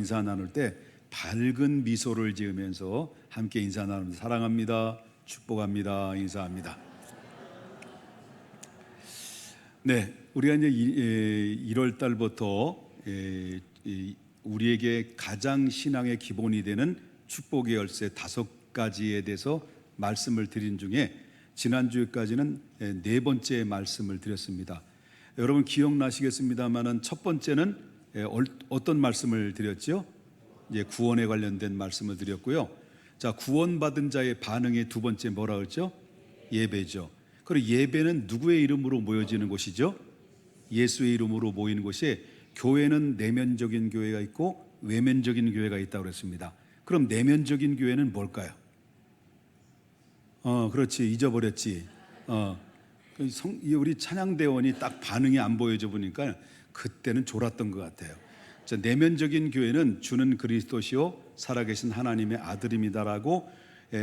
인사 나눌 때 밝은 미소를 지으면서 함께 인사 나누면서 사랑합니다, 축복합니다, 인사합니다. 네, 우리가 이제 1월 달부터 우리에게 가장 신앙의 기본이 되는 축복의 열쇠 5가지에 대해서 말씀을 드린 중에 지난주까지는 4번째 말씀을 드렸습니다. 여러분 기억나시겠습니다만은 첫 번째는 어떤 말씀을 드렸죠? 이제 구원에 관련된 말씀을 드렸고요. 자, 구원받은 자의 반응의 두 번째 뭐라 그랬죠? 예배죠. 그리고 예배는 누구의 이름으로 모여지는 곳이죠? 예수의 이름으로 모이는 곳에 교회는 내면적인 교회가 있고 외면적인 교회가 있다고 그랬습니다. 그럼 내면적인 교회는 뭘까요? 그렇지, 잊어버렸지. 우리 찬양대원이 딱 반응이 안 보여져 보니까 그때는 졸았던 것 같아요. 자, 내면적인 교회는 주는 그리스도시요 살아계신 하나님의 아들입니다라고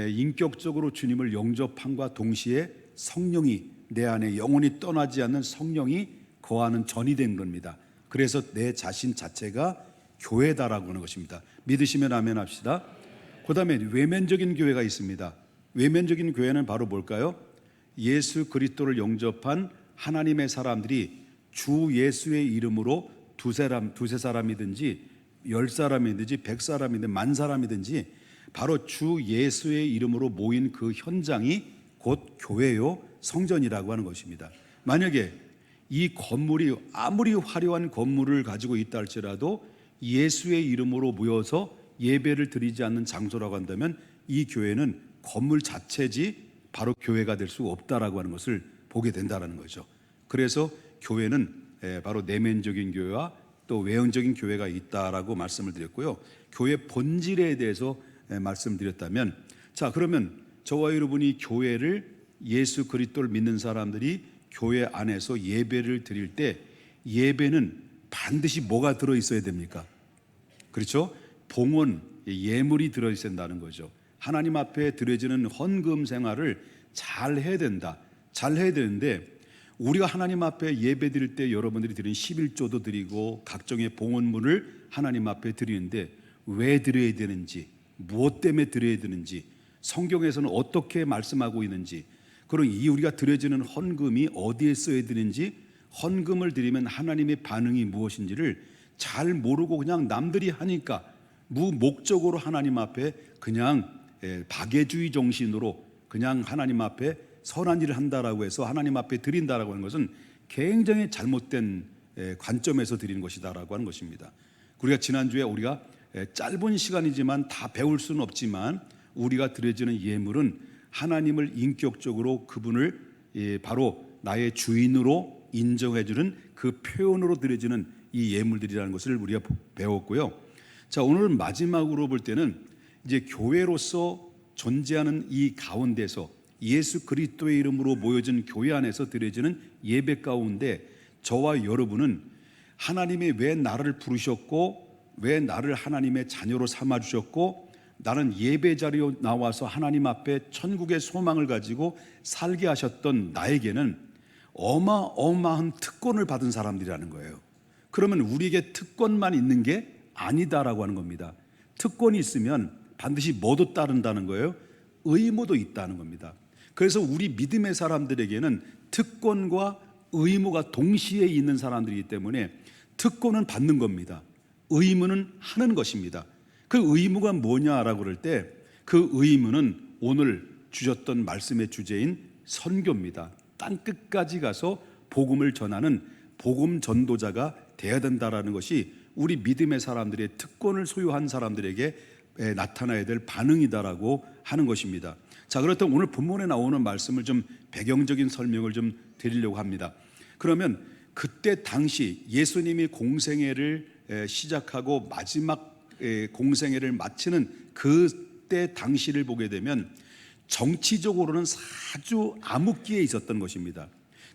인격적으로 주님을 영접함과 동시에 성령이 내 안에 영원히 떠나지 않는 성령이 거하는 전이 된 겁니다. 그래서 내 자신 자체가 교회다라고 하는 것입니다. 믿으시면 아멘 합시다. 그 다음에 외면적인 교회가 있습니다. 외면적인 교회는 바로 뭘까요? 예수 그리스도를 영접한 하나님의 사람들이 주 예수의 이름으로 두세 사람이든지 10사람이든지 100사람이든지 10,000사람이든지 바로 주 예수의 이름으로 모인 그 현장이 곧 교회요 성전이라고 하는 것입니다. 만약에 이 건물이 아무리 화려한 건물을 가지고 있다 할지라도 예수의 이름으로 모여서 예배를 드리지 않는 장소라고 한다면 이 교회는 건물 자체지 바로 교회가 될 수 없다라고 하는 것을 보게 된다라는 거죠. 그래서 교회는 바로 내면적인 교회와 또 외형적인 교회가 있다라고 말씀을 드렸고요. 교회 본질에 대해서 말씀드렸다면, 자, 그러면 저와 여러분이 교회를 예수 그리스도를 믿는 사람들이 교회 안에서 예배를 드릴 때 예배는 반드시 뭐가 들어있어야 됩니까? 그렇죠? 봉헌, 예물이 들어있어야 된다는 거죠. 하나님 앞에 드려지는 헌금 생활을 잘 해야 된다. 잘 해야 되는데 우리가 하나님 앞에 예배 드릴 때 여러분들이 드리는 11조도 드리고 각종의 봉헌물을 하나님 앞에 드리는데 왜 드려야 되는지, 무엇 때문에 드려야 되는지, 성경에서는 어떻게 말씀하고 있는지, 그리고 이 우리가 드려지는 헌금이 어디에 써야 되는지, 헌금을 드리면 하나님의 반응이 무엇인지를 잘 모르고 그냥 남들이 하니까 무목적으로 하나님 앞에 그냥 박애주의 정신으로 그냥 하나님 앞에 선한 일을 한다라고 해서 하나님 앞에 드린다라고 하는 것은 굉장히 잘못된 관점에서 드리는 것이다라고 하는 것입니다. 우리가 지난주에 우리가 짧은 시간이지만 다 배울 수는 없지만 우리가 드려지는 예물은 하나님을 인격적으로 그분을 바로 나의 주인으로 인정해주는 그 표현으로 드려지는 이 예물들이라는 것을 우리가 배웠고요. 자, 오늘 마지막으로 볼 때는 이제 교회로서 존재하는 이 가운데서 예수 그리스도의 이름으로 모여진 교회 안에서 드려지는 예배 가운데 저와 여러분은 하나님이 왜 나를 부르셨고 왜 나를 하나님의 자녀로 삼아주셨고 나는 예배 자리에 나와서 하나님 앞에 천국의 소망을 가지고 살게 하셨던 나에게는 어마어마한 특권을 받은 사람들이라는 거예요. 그러면 우리에게 특권만 있는 게 아니다라고 하는 겁니다. 특권이 있으면 반드시 뭐도 따른다는 거예요? 의무도 있다는 겁니다. 그래서 우리 믿음의 사람들에게는 특권과 의무가 동시에 있는 사람들이기 때문에 특권은 받는 겁니다. 의무는 하는 것입니다. 그 의무가 뭐냐라고 그럴 때 그 의무는 오늘 주셨던 말씀의 주제인 선교입니다. 땅끝까지 가서 복음을 전하는 복음 전도자가 되어야 된다라는 것이 우리 믿음의 사람들의 특권을 소유한 사람들에게 나타나야 될 반응이다라고 하는 것입니다. 자, 그렇다면 오늘 본문에 나오는 말씀을 좀 배경적인 설명을 좀 드리려고 합니다. 그러면 그때 당시 예수님이 공생애를 시작하고 마지막 공생애를 마치는 그때 당시를 보게 되면 정치적으로는 아주 암흑기에 있었던 것입니다.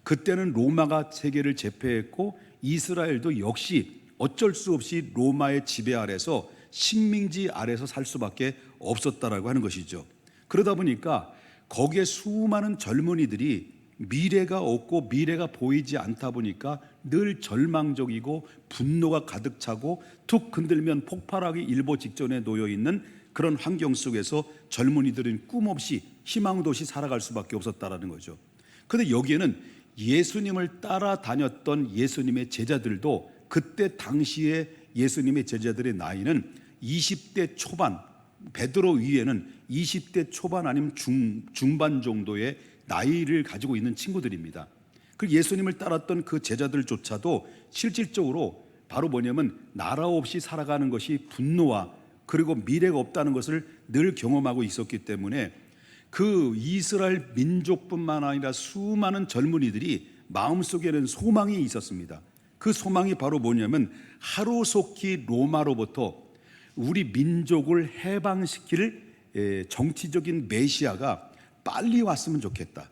그때는 로마가 세계를 제패했고 이스라엘도 역시 어쩔 수 없이 로마의 지배 아래서 식민지 아래서 살 수밖에 없었다라고 하는 것이죠. 그러다 보니까 거기에 수많은 젊은이들이 미래가 없고 미래가 보이지 않다 보니까 늘 절망적이고 분노가 가득 차고 툭 흔들면 폭발하기 일보 직전에 놓여 있는 그런 환경 속에서 젊은이들은 꿈없이 희망도 없이 살아갈 수밖에 없었다라는 거죠. 그런데 여기에는 예수님을 따라다녔던 예수님의 제자들도 그때 당시에 예수님의 제자들의 나이는 20대 초반, 베드로 위에는 20대 초반 아니면 중반 정도의 나이를 가지고 있는 친구들입니다. 그 예수님을 따랐던 그 제자들조차도 실질적으로 바로 뭐냐면 나라 없이 살아가는 것이 분노와 그리고 미래가 없다는 것을 늘 경험하고 있었기 때문에 그 이스라엘 민족뿐만 아니라 수많은 젊은이들이 마음속에는 소망이 있었습니다. 그 소망이 바로 뭐냐면 하루속히 로마로부터 우리 민족을 해방시킬 정치적인 메시아가 빨리 왔으면 좋겠다.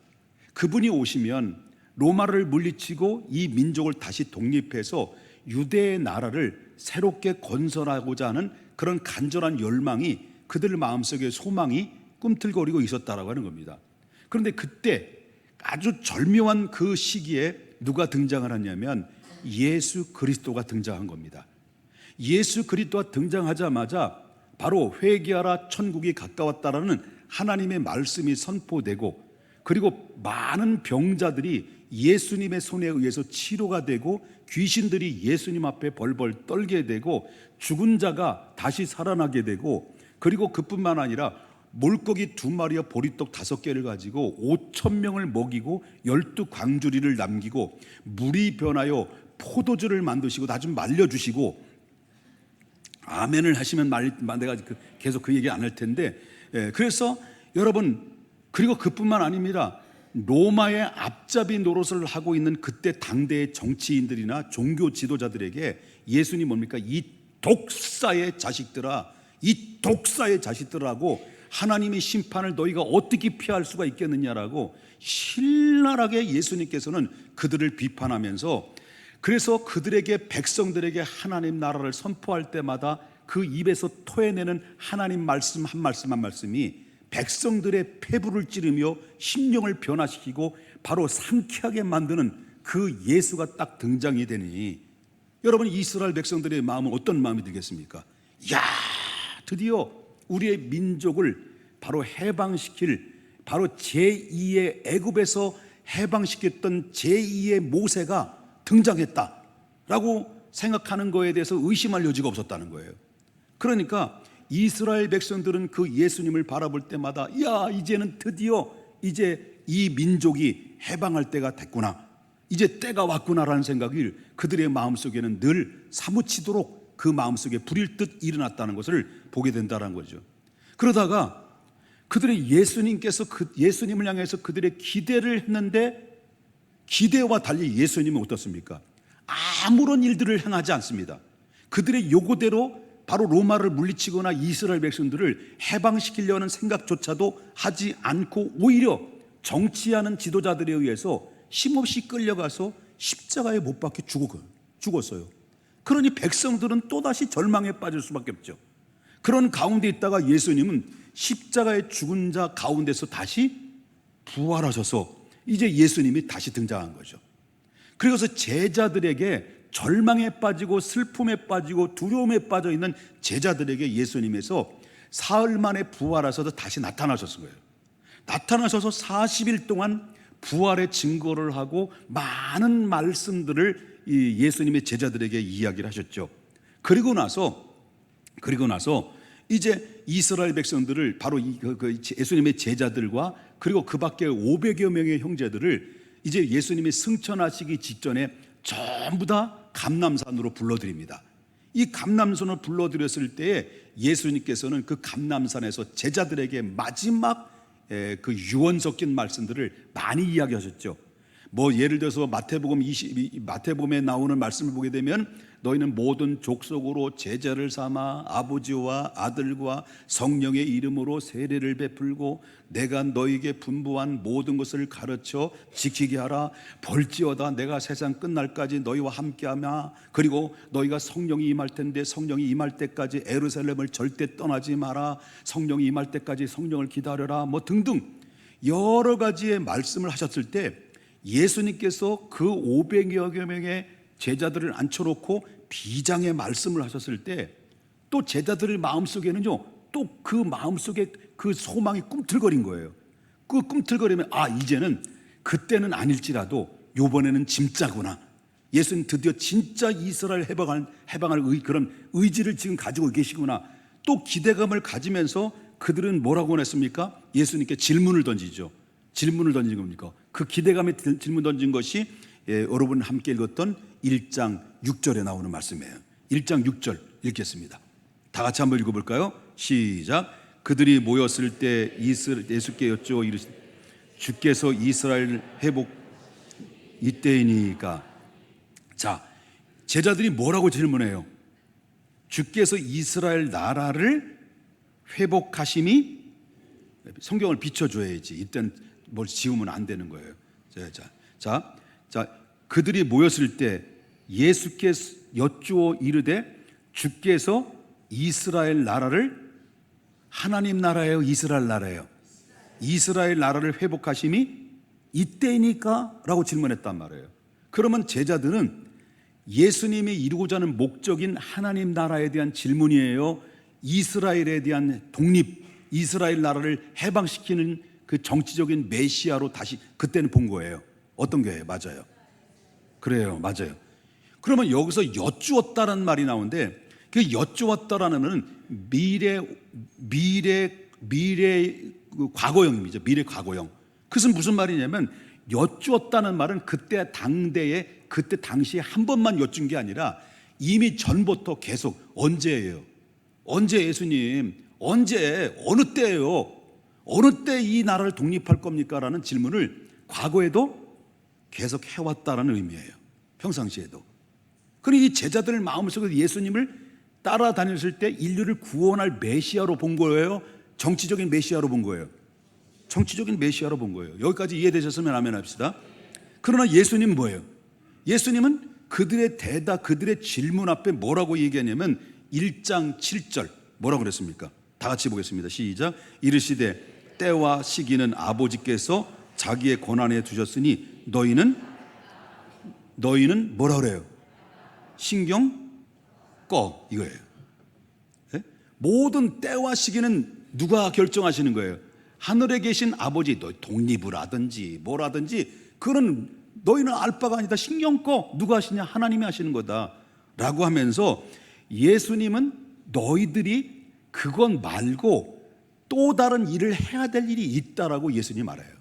그분이 오시면 로마를 물리치고 이 민족을 다시 독립해서 유대의 나라를 새롭게 건설하고자 하는 그런 간절한 열망이 그들 마음속에 소망이 꿈틀거리고 있었다라고 하는 겁니다. 그런데 그때 아주 절묘한 그 시기에 누가 등장을 하냐면 예수 그리스도가 등장한 겁니다. 예수 그리스도가 등장하자마자 바로 회개하라 천국이 가까웠다라는 하나님의 말씀이 선포되고 그리고 많은 병자들이 예수님의 손에 의해서 치료가 되고 귀신들이 예수님 앞에 벌벌 떨게 되고 죽은 자가 다시 살아나게 되고 그리고 그뿐만 아니라 물고기 2마리와 보리떡 5개를 가지고 5,000명을 먹이고 12광주리를 남기고 물이 변하여 포도주를 만드시고 나 좀 말려주시고 아멘을 하시면 내가 계속 그 얘기 안 할 텐데 그래서 여러분 그리고 그뿐만 아닙니다. 로마의 앞잡이 노릇을 하고 있는 그때 당대의 정치인들이나 종교 지도자들에게 예수님 뭡니까? 이 독사의 자식들아, 이 독사의 자식들하고 하나님의 심판을 너희가 어떻게 피할 수가 있겠느냐라고 신랄하게 예수님께서는 그들을 비판하면서 그래서 그들에게 백성들에게 하나님 나라를 선포할 때마다 그 입에서 토해내는 하나님 말씀 한 말씀 한 말씀이 백성들의 폐부를 찌르며 심령을 변화시키고 바로 상쾌하게 만드는 그 예수가 딱 등장이 되니 여러분 이스라엘 백성들의 마음은 어떤 마음이 들겠습니까? 야, 드디어 우리의 민족을 바로 해방시킬 바로 제2의 애굽에서 해방시켰던 제2의 모세가 등장했다라고 생각하는 거에 대해서 의심할 여지가 없었다는 거예요. 그러니까 이스라엘 백성들은 그 예수님을 바라볼 때마다 야, 이제는 드디어 이제 이 민족이 해방할 때가 됐구나, 이제 때가 왔구나라는 생각이 그들의 마음속에는 늘 사무치도록 그 마음속에 불일 듯 일어났다는 것을 보게 된다는 거죠. 그러다가 그들의 예수님께서 예수님을 향해서 그들의 기대를 했는데 기대와 달리 예수님은 어떻습니까? 아무런 일들을 행하지 않습니다. 그들의 요구대로 바로 로마를 물리치거나 이스라엘 백성들을 해방시키려는 생각조차도 하지 않고 오히려 정치하는 지도자들에 의해서 힘없이 끌려가서 십자가에 못 박혀 죽었어요. 그러니 백성들은 또다시 절망에 빠질 수밖에 없죠. 그런 가운데 있다가 예수님은 십자가에 죽은 자 가운데서 다시 부활하셔서 이제 예수님이 다시 등장한 거죠. 그래서 제자들에게 절망에 빠지고 슬픔에 빠지고 두려움에 빠져 있는 제자들에게 예수님에서 사흘 만에 부활하셔서 다시 나타나셨을 거예요. 나타나셔서 40일 동안 부활의 증거를 하고 많은 말씀들을 예수님의 제자들에게 이야기를 하셨죠. 그리고 나서 이제 이스라엘 백성들을 바로 예수님의 제자들과 그리고 그 밖에 500여 명의 형제들을 이제 예수님이 승천하시기 직전에 전부 다 감람산으로 불러드립니다. 이 감람산으로 불러드렸을 때에 예수님께서는 그 감람산에서 제자들에게 마지막 그 유언 섞인 말씀들을 많이 이야기하셨죠. 뭐 예를 들어서 마태복음에 나오는 말씀을 보게 되면 너희는 모든 족속으로 제자를 삼아 아버지와 아들과 성령의 이름으로 세례를 베풀고 내가 너희에게 분부한 모든 것을 가르쳐 지키게 하라. 볼지어다 내가 세상 끝날까지 너희와 함께하며 그리고 너희가 성령이 임할 텐데 성령이 임할 때까지 예루살렘을 절대 떠나지 마라. 성령이 임할 때까지 성령을 기다려라. 뭐 등등 여러 가지의 말씀을 하셨을 때 예수님께서 그 500여 명의 제자들을 앉혀놓고 비장의 말씀을 하셨을 때 또 제자들의 마음속에는요, 또 그 마음속에 그 소망이 꿈틀거린 거예요. 그 꿈틀거리면 이제는 그때는 아닐지라도 요번에는 진짜구나. 예수님 드디어 진짜 이스라엘 해방할 그런 의지를 지금 가지고 계시구나. 또 기대감을 가지면서 그들은 뭐라고 했습니까? 예수님께 질문을 던지죠. 질문을 던진 겁니까? 그 기대감에 질문 던진 것이 여러분 함께 읽었던 1장 6절에 나오는 말씀이에요. 1장 6절 읽겠습니다. 다 같이 한번 읽어볼까요? 시작. 그들이 모였을 때 예수께 여쭈어 이르시되 주께서 이스라엘 회복 이때이니까. 자, 제자들이 뭐라고 질문해요? 주께서 이스라엘 나라를 회복하심이, 성경을 비춰줘야지. 이때는 뭘 지우면 안 되는 거예요. 자, 그들이 모였을 때 예수께서 여쭈어 이르되 주께서 이스라엘 나라를, 하나님 나라예요, 이스라엘 나라예요? 이스라엘 나라를 회복하심이 이때니까? 라고 질문했단 말이에요. 그러면 제자들은 예수님이 이루고자 하는 목적인 하나님 나라에 대한 질문이에요? 이스라엘에 대한 독립, 이스라엘 나라를 해방시키는 그 정치적인 메시아로 다시 그때는 본 거예요? 어떤 거예요? 맞아요. 그래요, 맞아요. 그러면 여기서 여쭈었다라는 말이 나오는데, 그 여쭈었다라는 말은 미래 과거형입니다. 미래 과거형. 그것은 무슨 말이냐면, 여쭈었다는 말은 그때 당시에 한 번만 여쭌 게 아니라 이미 전부터 계속, 언제예요? 언제 예수님? 언제? 어느 때예요? 어느 때 이 나라를 독립할 겁니까? 라는 질문을 과거에도 계속 해왔다는 의미예요. 평상시에도. 그러니 이 제자들 마음속에 예수님을 따라다녔을 때 인류를 구원할 메시아로 본 거예요? 정치적인 메시아로 본 거예요? 정치적인 메시아로 본 거예요. 여기까지 이해되셨으면 아멘 합시다. 그러나 예수님은 뭐예요? 예수님은 그들의 대답, 그들의 질문 앞에 뭐라고 얘기하냐면 1장 7절 뭐라고 그랬습니까? 다 같이 보겠습니다. 시작. 이르시되 때와 시기는 아버지께서 자기의 권한에 두셨으니 너희는 뭐라 그래요? 신경 꺼, 이거예요. 네? 모든 때와 시기는 누가 결정하시는 거예요? 하늘에 계신 아버지. 너 독립을 하든지 뭐라든지 그런 너희는 알 바가 아니다. 신경 꺼. 누가 하시냐? 하나님이 하시는 거다 라고 하면서 예수님은 너희들이 그건 말고 또 다른 일을 해야 될 일이 있다라고 예수님이 말해요.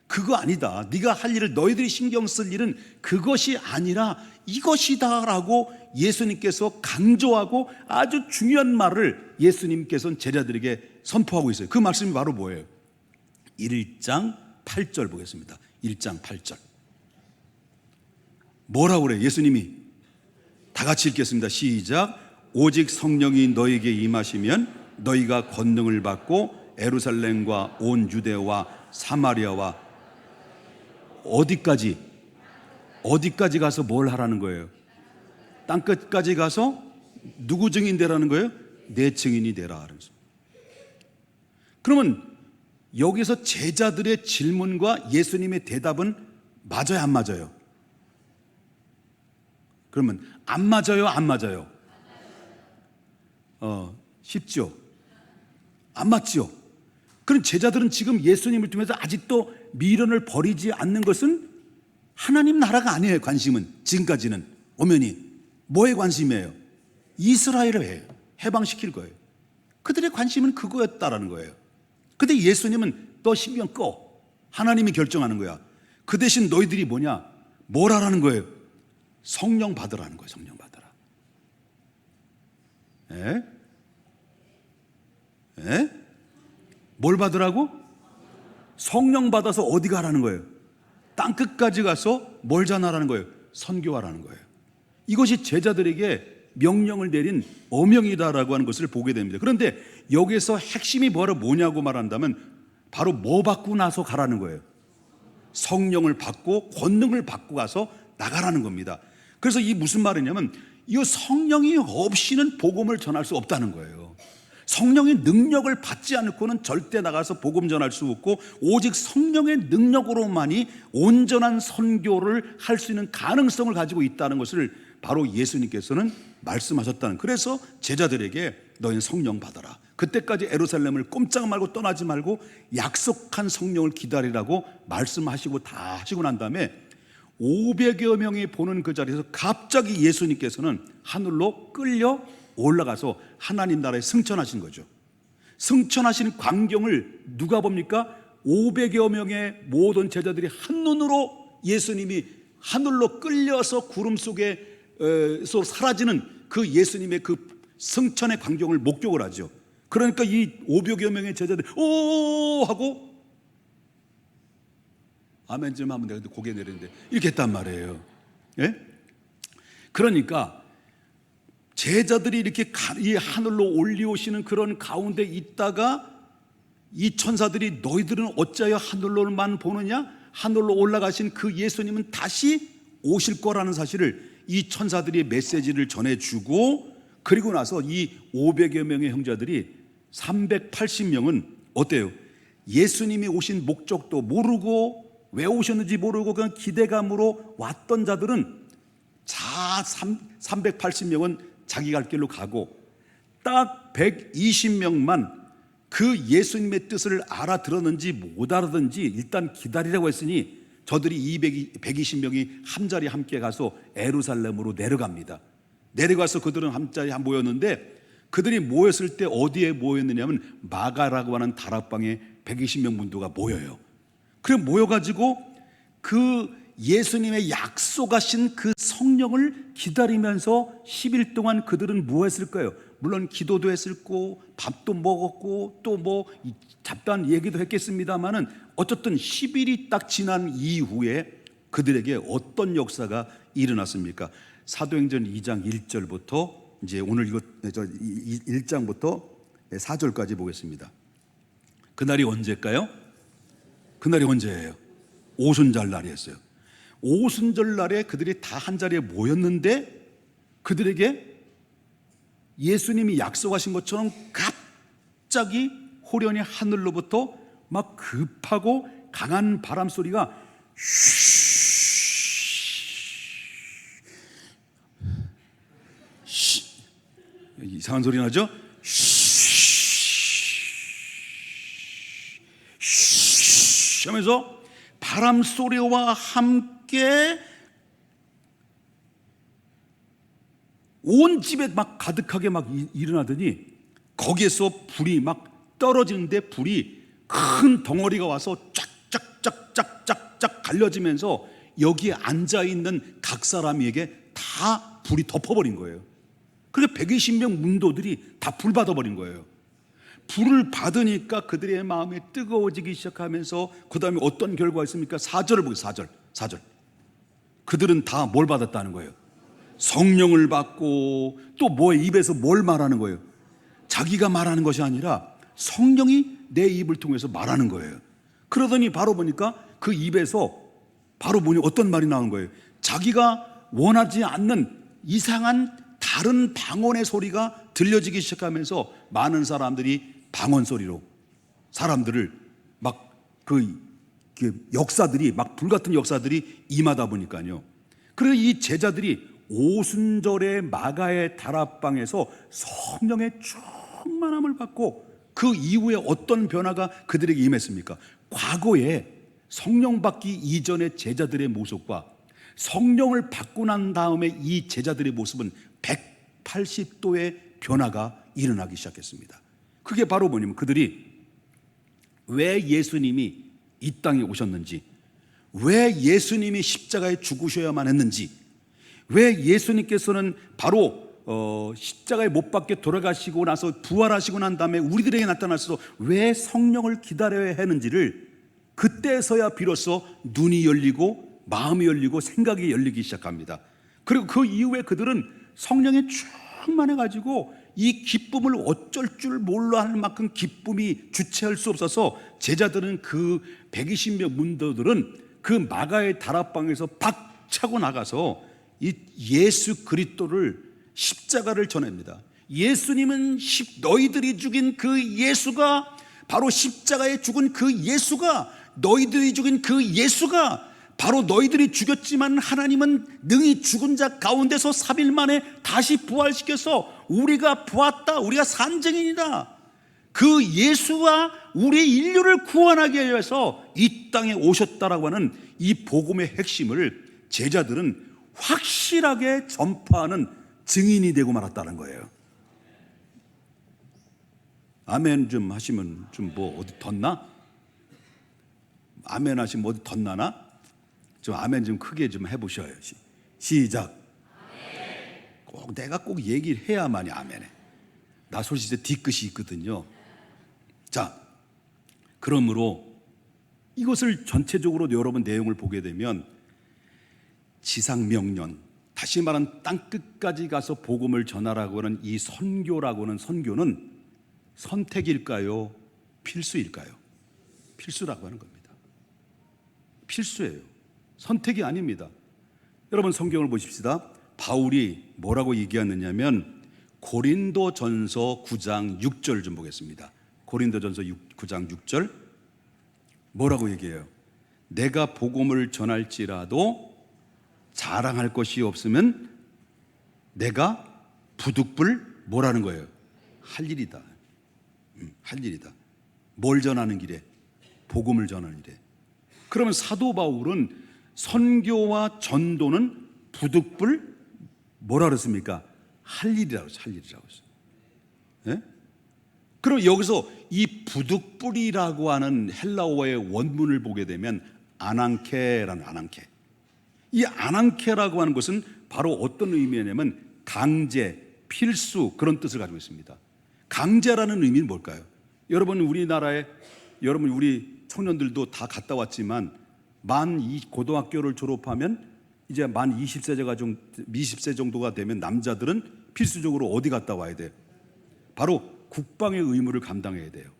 그거 아니다. 네가 할 일을, 너희들이 신경 쓸 일은 그것이 아니라 이것이다라고 예수님께서 강조하고 아주 중요한 말을 예수님께서는 제자들에게 선포하고 있어요. 그 말씀이 바로 뭐예요? 1장 8절 보겠습니다. 1장 8절 뭐라고 그래요? 예수님이 다 같이 읽겠습니다. 시작. 오직 성령이 너에게 임하시면 너희가 권능을 받고 예루살렘과 온 유대와 사마리아와 어디까지 가서 뭘 하라는 거예요? 땅끝까지 가서 누구 증인 되라는 거예요? 내 증인이 되라. 그러면 여기서 제자들의 질문과 예수님의 대답은 맞아요, 안 맞아요? 그러면 안 맞아요, 안 맞아요? 쉽죠? 안 맞죠? 그럼 제자들은 지금 예수님을 통해서 아직도 미련을 버리지 않는 것은 하나님 나라가 아니에요. 관심은 지금까지는 엄연히 뭐에 관심이에요? 이스라엘을 해방시킬 거예요. 그들의 관심은 그거였다라는 거예요. 근데 예수님은 너 신경 꺼. 하나님이 결정하는 거야. 그 대신 너희들이 뭐냐? 뭘 하라는 거예요? 성령 받으라는 거예요. 성령 받으라. 뭘 받으라고? 성령 받아서 어디 가라는 거예요? 땅끝까지 가서 뭘 전하라는 거예요? 선교하라는 거예요. 이것이 제자들에게 명령을 내린 어명이다라고 하는 것을 보게 됩니다. 그런데 여기서 핵심이 뭐냐고 말한다면 바로 뭐 받고 나서 가라는 거예요? 성령을 받고 권능을 받고 가서 나가라는 겁니다. 그래서 이 무슨 말이냐면 이 성령이 없이는 복음을 전할 수 없다는 거예요. 성령의 능력을 받지 않고는 절대 나가서 복음 전할 수 없고, 오직 성령의 능력으로만이 온전한 선교를 할 수 있는 가능성을 가지고 있다는 것을 바로 예수님께서는 말씀하셨다는. 그래서 제자들에게 너희는 성령 받아라, 그때까지 예루살렘을 꼼짝 말고 떠나지 말고 약속한 성령을 기다리라고 말씀하시고 다 하시고 난 다음에 500여 명이 보는 그 자리에서 갑자기 예수님께서는 하늘로 끌려 올라가서 하나님 나라에 승천하신 거죠. 승천하신 광경을 누가 봅니까? 500여 명의 모든 제자들이 한눈으로 예수님이 하늘로 끌려서 구름 속에서 사라지는 그 예수님의 그 승천의 광경을 목격을 하죠. 그러니까 이 500여 명의 제자들이 오 하고 아멘 좀 하면 내가 고개 내리는데 이렇게 했단 말이에요. 예? 그러니까 제자들이 이렇게 이 하늘로 올리오시는 그런 가운데 있다가 이 천사들이 너희들은 어찌하여 하늘로만 보느냐? 하늘로 올라가신 그 예수님은 다시 오실 거라는 사실을 이 천사들이 메시지를 전해주고, 그리고 나서 이 500여 명의 형제들이 380명은 어때요? 예수님이 오신 목적도 모르고 왜 오셨는지 모르고 그냥 기대감으로 왔던 자들은 380명은 자기 갈 길로 가고, 딱 120명만 그 예수님의 뜻을 알아들었는지 못 알아듣는지 일단 기다리라고 했으니 저들이 120명이 한자리 함께 가서 예루살렘으로 내려갑니다. 내려가서 그들은 한자리에 모였는데, 그들이 모였을 때 어디에 모였느냐면 마가라고 하는 다락방에 120명 문도가 모여요. 그래 모여가지고 그 예수님의 약속하신 그 성령을 기다리면서 10일 동안 그들은 뭐 했을까요? 물론 기도도 했을 거고 밥도 먹었고 또 뭐 잡다한 얘기도 했겠습니다만은 어쨌든 10일이 딱 지난 이후에 그들에게 어떤 역사가 일어났습니까? 사도행전 2장 1절부터 이제 오늘 이거 1장부터 4절까지 보겠습니다. 그날이 언제일까요? 그날이 언제예요? 오순절 날이었어요. 오순절 날에 그들이 다 한자리에 모였는데 그들에게 예수님이 약속하신 것처럼 갑자기 호련히 하늘로부터 막 급하고 강한 바람 소리가 이상한 소리 나죠? 하면서 바람 소리와 함께 온 집에 막 가득하게 막 일어나더니 거기에서 불이 막 떨어지는데 불이 큰 덩어리가 와서 쫙쫙쫙쫙쫙쫙 갈려지면서 여기에 앉아있는 각 사람에게 다 불이 덮어버린 거예요. 그러니까 120명 문도들이 다 불 받아버린 거예요. 불을 받으니까 그들의 마음이 뜨거워지기 시작하면서 그 다음에 어떤 결과가 있습니까? 4절을 보세요. 4절. 그들은 다 뭘 받았다는 거예요? 성령을 받고 또 뭐 입에서 뭘 말하는 거예요? 자기가 말하는 것이 아니라 성령이 내 입을 통해서 말하는 거예요. 그러더니 바로 보니까 그 입에서 바로 보니 어떤 말이 나오는 거예요? 자기가 원하지 않는 이상한 다른 방언의 소리가 들려지기 시작하면서 많은 사람들이 방언 소리로 사람들을 막 그 역사들이 막 불같은 역사들이 임하다 보니까요. 그래서 이 제자들이 오순절의 마가의 다락방에서 성령의 충만함을 받고 그 이후에 어떤 변화가 그들에게 임했습니까? 과거에 성령 받기 이전의 제자들의 모습과 성령을 받고 난 다음에 이 제자들의 모습은 180도의 변화가 일어나기 시작했습니다. 그게 바로 뭐냐면 그들이 왜 예수님이 이 땅에 오셨는지, 왜 예수님이 십자가에 죽으셔야만 했는지, 왜 예수님께서는 바로 십자가에 못 박혀 돌아가시고 나서 부활하시고 난 다음에 우리들에게 나타나셔서 왜 성령을 기다려야 하는지를 그때서야 비로소 눈이 열리고 마음이 열리고 생각이 열리기 시작합니다. 그리고 그 이후에 그들은 성령에 충만해가지고 이 기쁨을 어쩔 줄 몰라 하는 만큼 기쁨이 주체할 수 없어서 제자들은 그 120명 문도들은 그 마가의 다락방에서 박차고 나가서 이 예수 그리스도를 십자가를 전합니다. 예수님은 너희들이 죽인 그 예수가, 바로 십자가에 죽은 그 예수가, 너희들이 죽인 그 예수가 바로 너희들이 죽였지만 하나님은 능히 죽은 자 가운데서 3일 만에 다시 부활시켜서 우리가 보았다, 우리가 산증인이다. 그 예수가 우리 인류를 구원하기 위해서 이 땅에 오셨다라고 하는 이 복음의 핵심을 제자들은 확실하게 전파하는 증인이 되고 말았다는 거예요. 아멘 좀 하시면 좀 뭐 어디 덧나? 아멘 하시면 어디 덧나나? 좀 아멘 좀 크게 좀 해보셔요. 시작. 꼭 내가 꼭 얘기를 해야만이 아멘해. 나 솔직히 뒤끝이 있거든요. 자, 그러므로 이것을 전체적으로 여러분 내용을 보게 되면 지상명령, 다시 말하면 땅끝까지 가서 복음을 전하라고 하는 이 선교라고 하는 선교는 선택일까요? 필수일까요? 필수라고 하는 겁니다. 필수예요. 선택이 아닙니다. 여러분 성경을 보십시다. 바울이 뭐라고 얘기하느냐면 고린도전서 9장 6절 좀 보겠습니다. 고린도전서 9장 6절 뭐라고 얘기해요? 내가 복음을 전할지라도 자랑할 것이 없으면 내가 부득불 뭐라는 거예요? 할 일이다. 할 일이다. 뭘 전하는 길에? 복음을 전하는 길에. 그러면 사도 바울은 선교와 전도는 부득불 뭐라 그랬습니까? 할 일이라고 했어요. 할 일이라고 했어요. 예? 그럼 여기서 이 부득불이라고 하는 헬라어의 원문을 보게 되면 아난케라는 아난케. 이 아난케라고 하는 것은 바로 어떤 의미냐면 강제, 필수 그런 뜻을 가지고 있습니다. 강제라는 의미는 뭘까요? 여러분 우리나라에 여러분 우리 청년들도 다 갔다 왔지만 고등학교를 졸업하면 이제 만 20세 정도가 되면 남자들은 필수적으로 어디 갔다 와야 돼요? 바로 국방의 의무를 감당해야 돼요.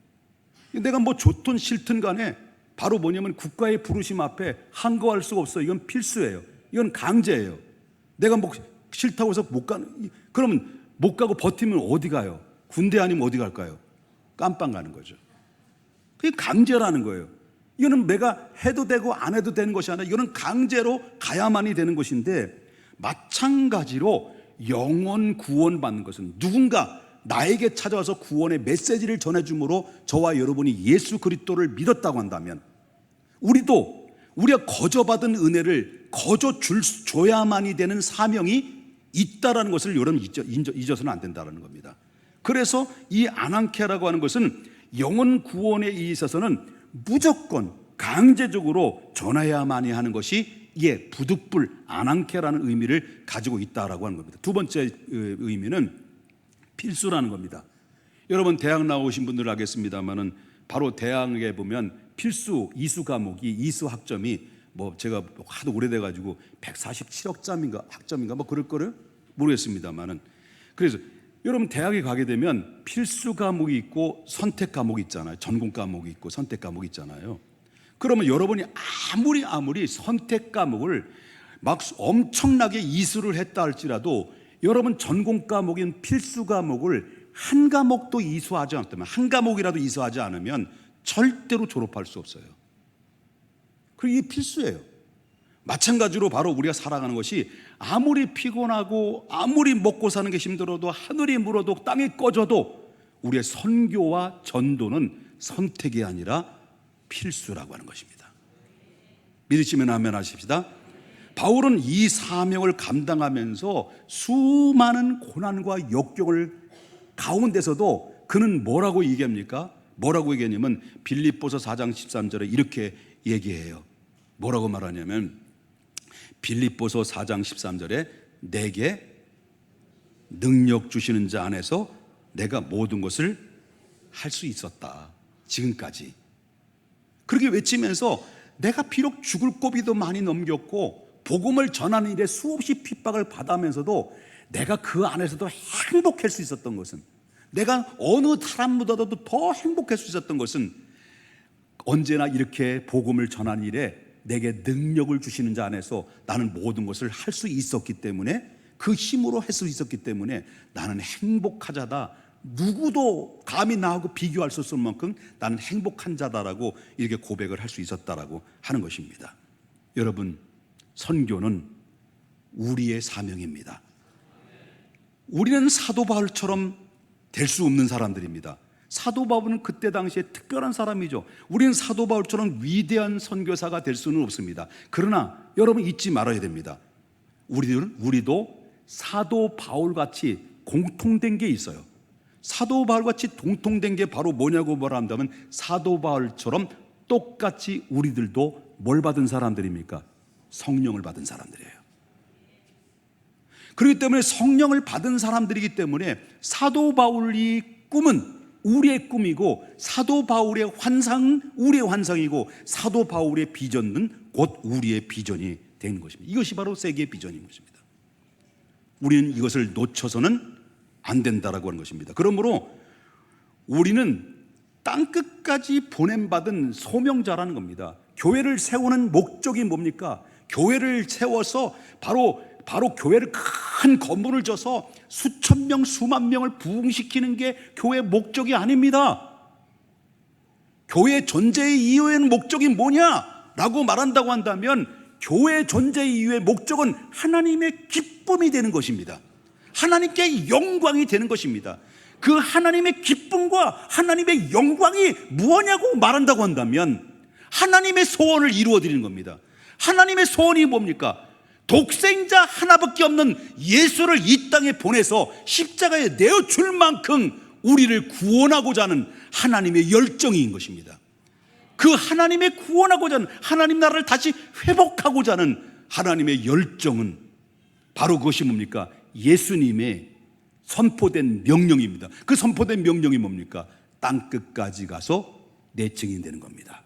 내가 뭐 좋든 싫든 간에 바로 뭐냐면 국가의 부르심 앞에 항거할 수가 없어요. 이건 필수예요. 이건 강제예요. 내가 뭐 싫다고 해서 못 가는, 그러면 못 가고 버티면 어디 가요? 군대 아니면 어디 갈까요? 깜빵 가는 거죠. 그게 강제라는 거예요. 이거는 내가 해도 되고 안 해도 되는 것이 아니라 이거는 강제로 가야만이 되는 것인데, 마찬가지로 영혼 구원받는 것은 누군가 나에게 찾아와서 구원의 메시지를 전해줌으로 저와 여러분이 예수 그리스도를 믿었다고 한다면 우리가 거저받은 은혜를 줘야만이 되는 사명이 있다라는 것을 여러분 잊어서는 안 된다는 겁니다. 그래서 이 아난케라고 하는 것은 영혼 구원에 있어서는 무조건 강제적으로 전해야만이 하는 것이 부득불 아난케라는 의미를 가지고 있다라고 하는 겁니다. 두 번째 의미는 필수라는 겁니다. 여러분 대학 나오신 분들 알겠습니다만은 바로 대학에 보면 필수 이수 과목이 이수 학점이 뭐 제가 하도 오래돼 가지고 147학점인가 학점인가 뭐 그럴 거를 모르겠습니다만은, 그래서 여러분 대학에 가게 되면 필수 과목이 있고 선택 과목이 있잖아요. 전공 과목이 있고 선택 과목이 있잖아요. 그러면 여러분이 아무리 선택 과목을 막 엄청나게 이수를 했다 할지라도 여러분 전공 과목인 필수 과목을 한 과목도 이수하지 않다면, 한 과목이라도 이수하지 않으면 절대로 졸업할 수 없어요. 그리고 이게 필수예요. 마찬가지로 바로 우리가 살아가는 것이 아무리 피곤하고 아무리 먹고 사는 게 힘들어도 하늘이 물어도 땅이 꺼져도 우리의 선교와 전도는 선택이 아니라 필수라고 하는 것입니다. 믿으시면 아멘 하십시다. 바울은 이 사명을 감당하면서 수많은 고난과 역경을 가운데서도 그는 뭐라고 얘기합니까? 뭐라고 얘기하냐면 빌립보서 4장 13절에 이렇게 얘기해요. 뭐라고 말하냐면 빌립보서 4장 13절에 내게 능력 주시는 자 안에서 내가 모든 것을 할 수 있었다. 지금까지. 그렇게 외치면서 내가 비록 죽을 고비도 많이 넘겼고 복음을 전하는 일에 수없이 핍박을 받으면서도 내가 그 안에서도 행복할 수 있었던 것은, 내가 어느 사람보다도 더 행복할 수 있었던 것은 언제나 이렇게 복음을 전하는 일에 내게 능력을 주시는 자 안에서 나는 모든 것을 할 수 있었기 때문에 그 힘으로 할 수 있었기 때문에 나는 행복하자다, 누구도 감히 나하고 비교할 수 없을 만큼 나는 행복한 자다라고 이렇게 고백을 할 수 있었다라고 하는 것입니다. 여러분, 선교는 우리의 사명입니다. 우리는 사도 바울처럼 될 수 없는 사람들입니다. 사도 바울은 그때 당시에 특별한 사람이죠. 우리는 사도 바울처럼 위대한 선교사가 될 수는 없습니다. 그러나 여러분 잊지 말아야 됩니다. 우리도 사도 바울같이 공통된 게 있어요. 사도 바울같이 공통된 게 바로 뭐냐고 말한다면, 사도 바울처럼 똑같이 우리들도 뭘 받은 사람들입니까? 성령을 받은 사람들이에요. 그렇기 때문에 성령을 받은 사람들이기 때문에 사도 바울의 꿈은 우리의 꿈이고, 사도 바울의 환상은 우리의 환상이고, 사도 바울의 비전은 곧 우리의 비전이 되는 것입니다. 이것이 바로 세계의 비전인 것입니다. 우리는 이것을 놓쳐서는 안 된다라고 하는 것입니다. 그러므로 우리는 땅끝까지 보냄받은 소명자라는 겁니다. 교회를 세우는 목적이 뭡니까? 교회를 세워서 바로 교회를 큰 건물을 져서 수천 명, 수만 명을 부흥시키는 게 교회의 목적이 아닙니다. 교회 존재 이유의 목적이 뭐냐라고 말한다고 한다면, 교회 존재 이유의 목적은 하나님의 기쁨이 되는 것입니다. 하나님께 영광이 되는 것입니다. 그 하나님의 기쁨과 하나님의 영광이 무엇냐고 말한다고 한다면, 하나님의 소원을 이루어드리는 겁니다. 하나님의 소원이 뭡니까? 독생자 하나밖에 없는 예수를 이 땅에 보내서 십자가에 내어줄 만큼 우리를 구원하고자 하는 하나님의 열정인 것입니다. 그 하나님의 구원하고자 하는, 하나님 나라를 다시 회복하고자 하는 하나님의 열정은 바로 그것이 뭡니까? 예수님의 선포된 명령입니다. 그 선포된 명령이 뭡니까? 땅끝까지 가서 내 증인 되는 겁니다.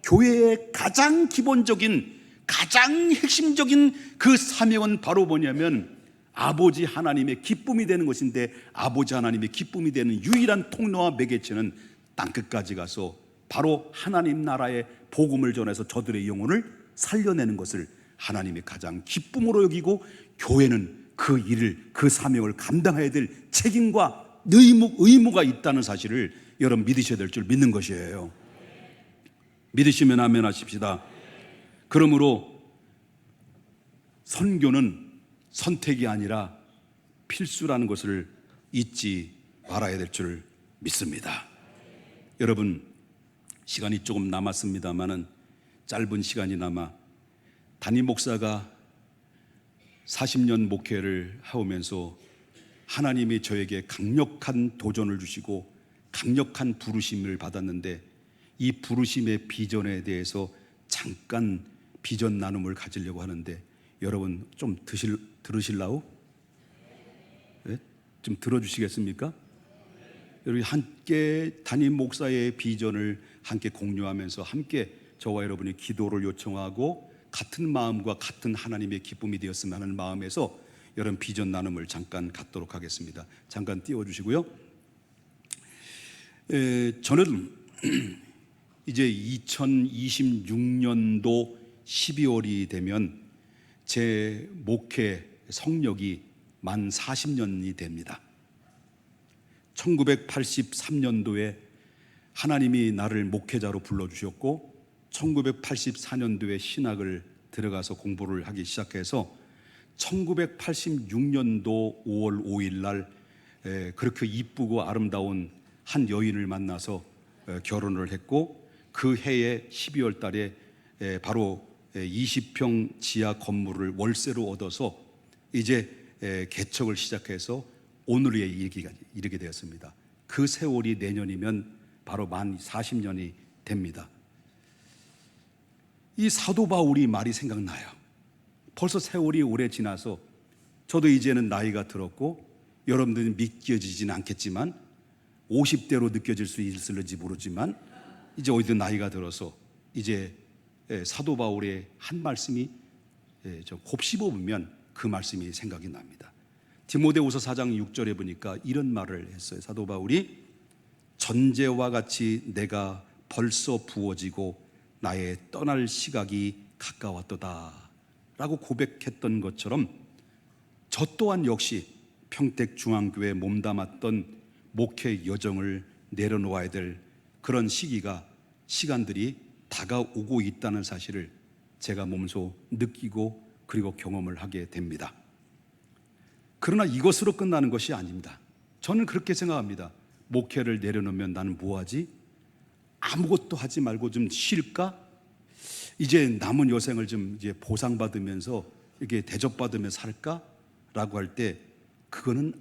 교회의 가장 기본적인, 가장 핵심적인 그 사명은 바로 뭐냐면, 아버지 하나님의 기쁨이 되는 것인데, 아버지 하나님의 기쁨이 되는 유일한 통로와 매개체는 땅끝까지 가서 바로 하나님 나라의 복음을 전해서 저들의 영혼을 살려내는 것을 하나님의 가장 기쁨으로 여기고, 교회는 그 일을, 그 사명을 감당해야 될 책임과 의무가 있다는 사실을 여러분 믿으셔야 될 줄 믿는 것이에요. 믿으시면 아멘 하십시다. 그러므로 선교는 선택이 아니라 필수라는 것을 잊지 말아야 될 줄 믿습니다. 여러분, 시간이 조금 남았습니다만은, 짧은 시간이 남아 담임 목사가 40년 목회를 하면서 하나님이 저에게 강력한 도전을 주시고 강력한 부르심을 받았는데, 이 부르심의 비전에 대해서 잠깐 비전 나눔을 가지려고 하는데, 여러분 좀 들으실라고? 네? 좀 들어주시겠습니까? 여러분 함께 담임 목사의 비전을 함께 공유하면서 함께 저와 여러분이 기도를 요청하고 같은 마음과 같은 하나님의 기쁨이 되었으면 하는 마음에서 여러분 비전 나눔을 잠깐 갖도록 하겠습니다. 잠깐 띄워주시고요. 저는 이제 2026년도 12월이 되면 제 목회 성역이 만 40년이 됩니다. 1983년도에 하나님이 나를 목회자로 불러주셨고, 1984년도에 신학을 들어가서 공부를 하기 시작해서 1986년도 5월 5일 날 그렇게 이쁘고 아름다운 한 여인을 만나서 결혼을 했고, 그 해에 12월 달에 바로 20평 지하 건물을 월세로 얻어서 이제 개척을 시작해서 오늘에 이르게 되었습니다. 그 세월이 내년이면 바로 만 40년이 됩니다. 이 사도 바울이 말이 생각나요. 벌써 세월이 오래 지나서 저도 이제는 나이가 들었고, 여러분들은 믿겨지지는 않겠지만 50대로 느껴질 수 있을지 모르지만, 이제 어디든 나이가 들어서 이제 사도 바울의 한 말씀이 곱씹어보면 그 말씀이 생각이 납니다. 디모데후서 4장 6절에 보니까 이런 말을 했어요. 사도 바울이 전제와 같이 내가 벌써 부어지고 나의 떠날 시각이 가까웠도다 라고 고백했던 것처럼, 저 또한 역시 평택중앙교회에 몸담았던 목회 여정을 내려놓아야 될 그런 시간들이 다가오고 있다는 사실을 제가 몸소 느끼고 그리고 경험을 하게 됩니다. 그러나 이것으로 끝나는 것이 아닙니다. 저는 그렇게 생각합니다. 목회를 내려놓으면 나는 뭐하지? 아무것도 하지 말고 좀 쉴까? 이제 남은 여생을 좀 이제 보상받으면서 이렇게 대접받으면서 살까? 라고 할 때 그거는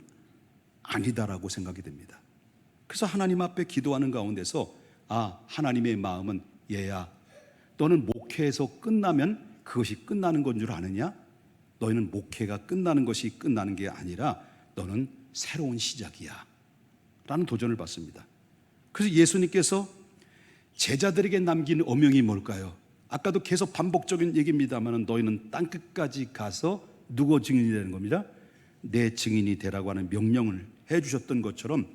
아니다라고 생각이 됩니다. 그래서 하나님 앞에 기도하는 가운데서 하나님의 마음은 얘야, 너는 목회에서 끝나면 그것이 끝나는 건 줄 아느냐? 너희는 목회가 끝나는 것이 끝나는 게 아니라 너는 새로운 시작이야 라는 도전을 받습니다. 그래서 예수님께서 제자들에게 남긴 어명이 뭘까요? 아까도 계속 반복적인 얘기입니다만 너희는 땅끝까지 가서 누구 증인이 되는 겁니다? 내 증인이 되라고 하는 명령을 해주셨던 것처럼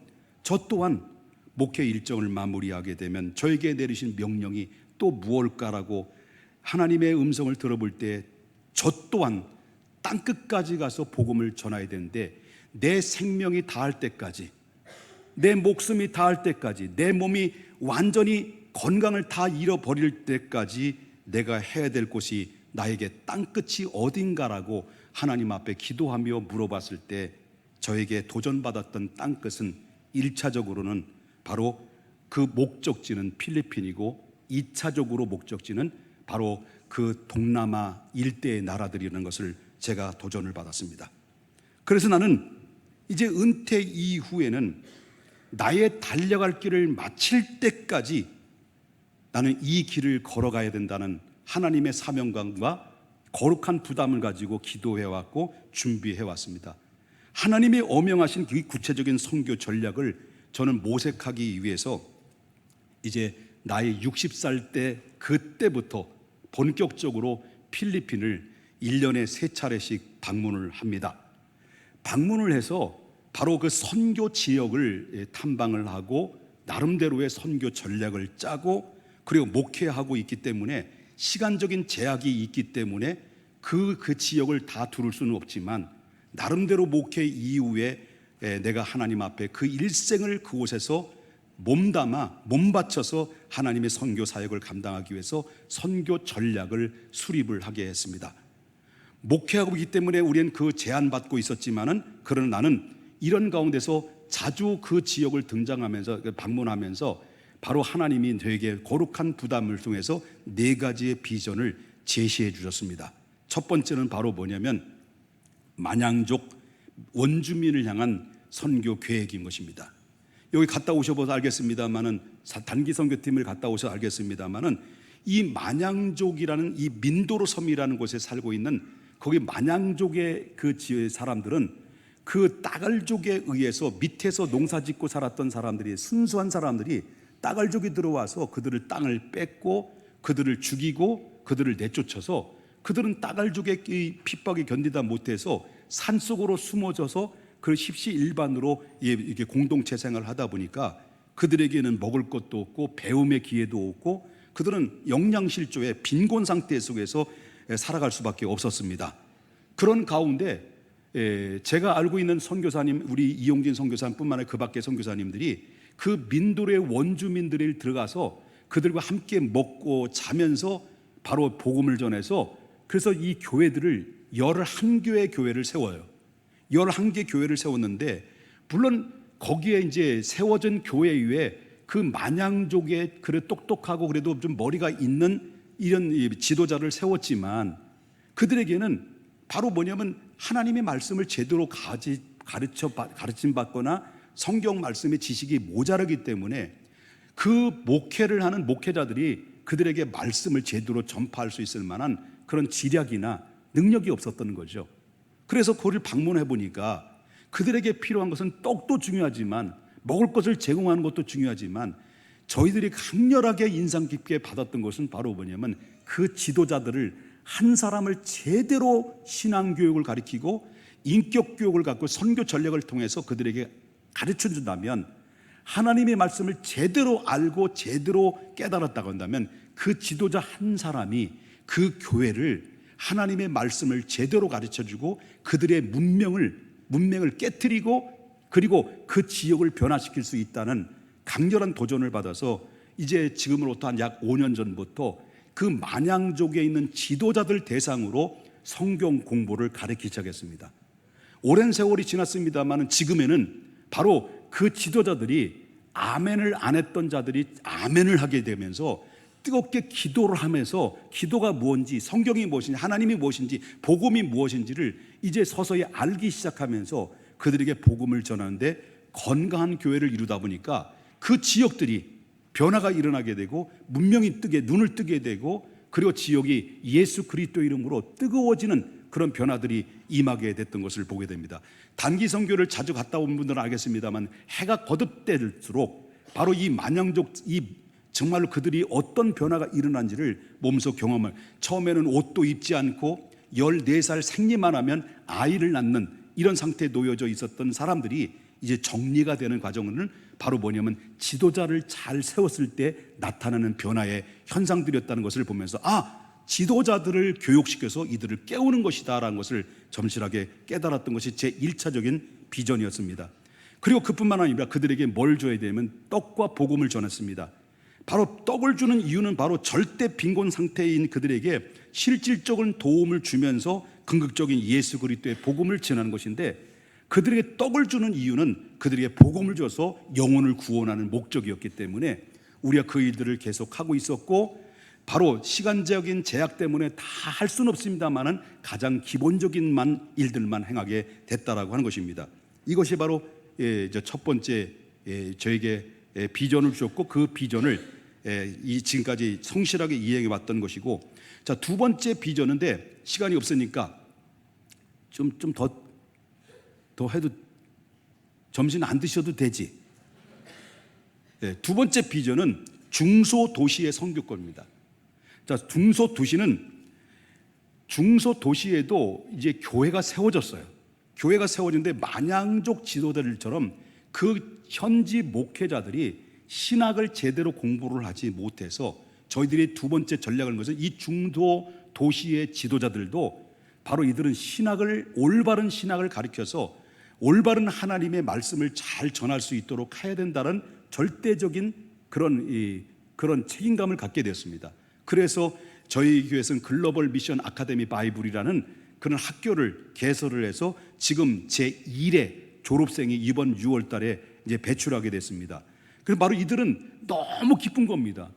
저 또한 목회 일정을 마무리하게 되면 저에게 내리신 명령이 또 무엇일까라고 하나님의 음성을 들어볼 때 저 또한 땅끝까지 가서 복음을 전해야 되는데 내 생명이 다할 때까지, 내 목숨이 다할 때까지, 내 몸이 완전히 건강을 다 잃어버릴 때까지 내가 해야 될 곳이 나에게 땅끝이 어딘가라고 하나님 앞에 기도하며 물어봤을 때 저에게 도전받았던 땅끝은 1차적으로는 바로 그 목적지는 필리핀이고 2차적으로 목적지는 바로 그 동남아 일대의 나라들이라는 것을 제가 도전을 받았습니다. 그래서 나는 이제 은퇴 이후에는 나의 달려갈 길을 마칠 때까지 나는 이 길을 걸어가야 된다는 하나님의 사명감과 거룩한 부담을 가지고 기도해왔고 준비해왔습니다. 하나님이 어명하신 그 구체적인 선교 전략을 저는 모색하기 위해서 이제 나의 60살 때 그때부터 본격적으로 필리핀을 1년에 3차례씩 방문을 합니다. 방문을 해서 바로 그 선교 지역을 탐방을 하고 나름대로의 선교 전략을 짜고 그리고 목회하고 있기 때문에 시간적인 제약이 있기 때문에 그 지역을 다 두를 수는 없지만 나름대로 목회 이후에 내가 하나님 앞에 그 일생을 그곳에서 몸바쳐서 하나님의 선교 사역을 감당하기 위해서 선교 전략을 수립을 하게 했습니다. 목회하고 있기 때문에 우리는 그 제한받고 있었지만은 그러나 나는 이런 가운데서 자주 그 지역을 등장하면서 방문하면서 바로 하나님이 저에게 거룩한 부담을 통해서 4가지의 비전을 제시해 주셨습니다. 첫 번째는 바로 뭐냐면 만양족 원주민을 향한 선교 계획인 것입니다. 여기 갔다 오셔봐서 알겠습니다만은 단기 선교팀을 갔다 오셔서 알겠습니다만은 이 만양족이라는 이 민도로 섬이라는 곳에 살고 있는 거기 만양족의 그 지역의 사람들은 그 따갈족에 의해서 밑에서 농사짓고 살았던 사람들이 순수한 사람들이 따갈족이 들어와서 그들을 땅을 뺏고 그들을 죽이고 그들을 내쫓아서 그들은 따갈족의 이 핍박에 견디다 못해서 산속으로 숨어져서 그 십시일반으로 이게 공동체 생활을 하다 보니까 그들에게는 먹을 것도 없고 배움의 기회도 없고 그들은 영양실조의 빈곤 상태 속에서 살아갈 수밖에 없었습니다. 그런 가운데 제가 알고 있는 선교사님, 우리 이용진 선교사님뿐만 아니라 그 밖의 선교사님들이 그 민도의 원주민들이 들어가서 그들과 함께 먹고 자면서 바로 복음을 전해서 그래서 이 교회들을 11개의 교회를 세워요. 11개 교회를 세웠는데 물론 거기에 이제 세워진 교회 위에 그 만양족의 그래 똑똑하고 그래도 좀 머리가 있는 이런 지도자를 세웠지만 그들에게는 바로 뭐냐면 하나님의 말씀을 제대로 가르침 받거나 성경 말씀의 지식이 모자라기 때문에 그 목회를 하는 목회자들이 그들에게 말씀을 제대로 전파할 수 있을 만한 그런 지략이나 능력이 없었던 거죠. 그래서 그를 방문해 보니까 그들에게 필요한 것은 떡도 중요하지만 먹을 것을 제공하는 것도 중요하지만 저희들이 강렬하게 인상 깊게 받았던 것은 바로 뭐냐면 그 지도자들을 한 사람을 제대로 신앙교육을 가르치고 인격교육을 갖고 선교 전략을 통해서 그들에게 가르쳐 준다면 하나님의 말씀을 제대로 알고 제대로 깨달았다고 한다면 그 지도자 한 사람이 그 교회를 하나님의 말씀을 제대로 가르쳐주고 그들의 문명을 깨트리고 그리고 그 지역을 변화시킬 수 있다는 강렬한 도전을 받아서 이제 지금으로부터 한 약 5년 전부터 그 만양족에 있는 지도자들 대상으로 성경 공부를 가르치기 시작했습니다. 오랜 세월이 지났습니다만 지금에는 바로 그 지도자들이 아멘을 안 했던 자들이 아멘을 하게 되면서 뜨겁게 기도를 하면서 기도가 무엇인지, 성경이 무엇인지, 하나님이 무엇인지, 복음이 무엇인지를 이제 서서히 알기 시작하면서 그들에게 복음을 전하는데 건강한 교회를 이루다 보니까 그 지역들이 변화가 일어나게 되고 문명이 눈을 뜨게 되고 그리고 지역이 예수 그리스도 이름으로 뜨거워지는 그런 변화들이 임하게 됐던 것을 보게 됩니다. 단기 선교를 자주 갔다 온 분들은 알겠습니다만 해가 거듭될수록 바로 이 만양족, 정말로 그들이 어떤 변화가 일어난지를 몸소 경험을, 처음에는 옷도 입지 않고 14살 생리만 하면 아이를 낳는 이런 상태에 놓여져 있었던 사람들이 이제 정리가 되는 과정은 바로 뭐냐면 지도자를 잘 세웠을 때 나타나는 변화의 현상들이었다는 것을 보면서 지도자들을 교육시켜서 이들을 깨우는 것이다 라는 것을 점실하게 깨달았던 것이 제 1차적인 비전이었습니다. 그리고 그뿐만 아니라 그들에게 뭘 줘야 되냐면 떡과 복음을 전했습니다. 바로 떡을 주는 이유는 바로 절대 빈곤 상태인 그들에게 실질적인 도움을 주면서 궁극적인 예수 그리스도의 복음을 전하는 것인데, 그들에게 떡을 주는 이유는 그들에게 복음을 줘서 영혼을 구원하는 목적이었기 때문에 우리가 그 일들을 계속하고 있었고, 바로 시간적인 제약 때문에 다 할 수는 없습니다만은 가장 기본적인 일들만 행하게 됐다라고 하는 것입니다. 이것이 바로 첫 번째 저에게 비전을 주었고, 그 비전을 지금까지 성실하게 이행해 왔던 것이고, 자, 두 번째 비전인데 시간이 없으니까 좀 더 해도 점심 안 드셔도 되지. 두 번째 비전은 중소도시의 선교권입니다. 자, 중소도시에도 이제 교회가 세워졌어요. 교회가 세워졌는데 만양족 지도자들처럼 그 현지 목회자들이 신학을 제대로 공부를 하지 못해서 저희들이 두 번째 전략을 한 것은 이 중소도시의 지도자들도 바로 이들은 올바른 신학을 가르쳐서 올바른 하나님의 말씀을 잘 전할 수 있도록 해야 된다는 절대적인 그런 책임감을 갖게 되었습니다. 그래서 저희 교회에서는 글로벌 미션 아카데미 바이블이라는 그런 학교를 개설을 해서 지금 제1회 졸업생이 이번 6월 달에 이제 배출하게 됐습니다. 그래서 바로 이들은 너무 기쁜 겁니다.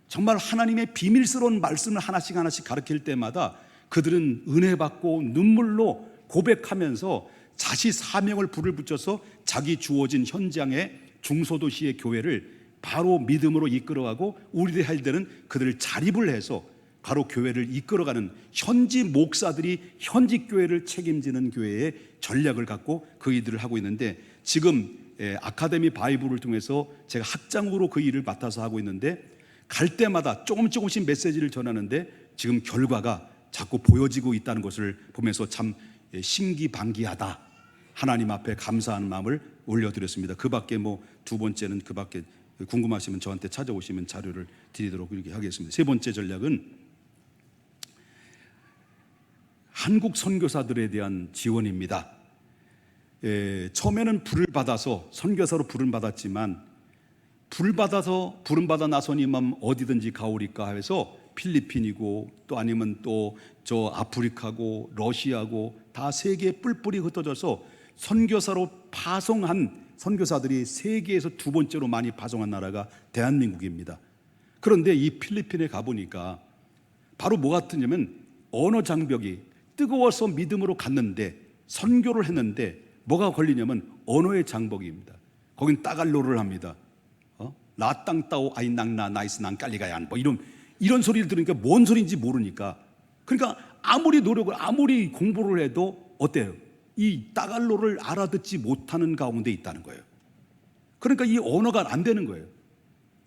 정말 하나님의 비밀스러운 말씀을 하나씩 가르칠 때마다 그들은 은혜 받고 눈물로 고백하면서 자시 사명을 불을 붙여서 자기 주어진 현장의 중소도시의 교회를 바로 믿음으로 이끌어가고, 우리들이 할 때는 그들을 자립을 해서 바로 교회를 이끌어가는 현지 목사들이 현지 교회를 책임지는 교회의 전략을 갖고 그 일들을 하고 있는데, 지금 아카데미 바이블을 통해서 제가 학장으로 그 일을 맡아서 하고 있는데, 갈 때마다 조금씩 메시지를 전하는데 지금 결과가 자꾸 보여지고 있다는 것을 보면서 참 신기반기하다, 하나님 앞에 감사하는 마음을 올려드렸습니다. 그 밖에 두 번째는 그 밖에 궁금하시면 저한테 찾아오시면 자료를 드리도록 이렇게 하겠습니다. 세 번째 전략은 한국 선교사들에 대한 지원입니다. 처음에는 선교사로 부름 받았지만 부름 받아 나서니만 어디든지 가오리까 해서 필리핀이고 또 아니면 또 저 아프리카고 러시아고 다 세계에 뿔뿔이 흩어져서 선교사로 파송한 선교사들이 세계에서 두 번째로 많이 파송한 나라가 대한민국입니다. 그런데 이 필리핀에 가보니까 바로 뭐 같으냐면 언어 장벽이, 뜨거워서 믿음으로 갔는데 선교를 했는데 뭐가 걸리냐면 언어의 장벽입니다. 거긴 따갈로를 합니다. 라땅따오 아이낭나 나이스 낭깔리가얀 이런 소리를 들으니까 뭔 소리인지 모르니까, 그러니까 아무리 노력을 아무리 공부를 해도 어때요? 이 따갈로를 알아듣지 못하는 가운데 있다는 거예요. 그러니까 이 언어가 안 되는 거예요.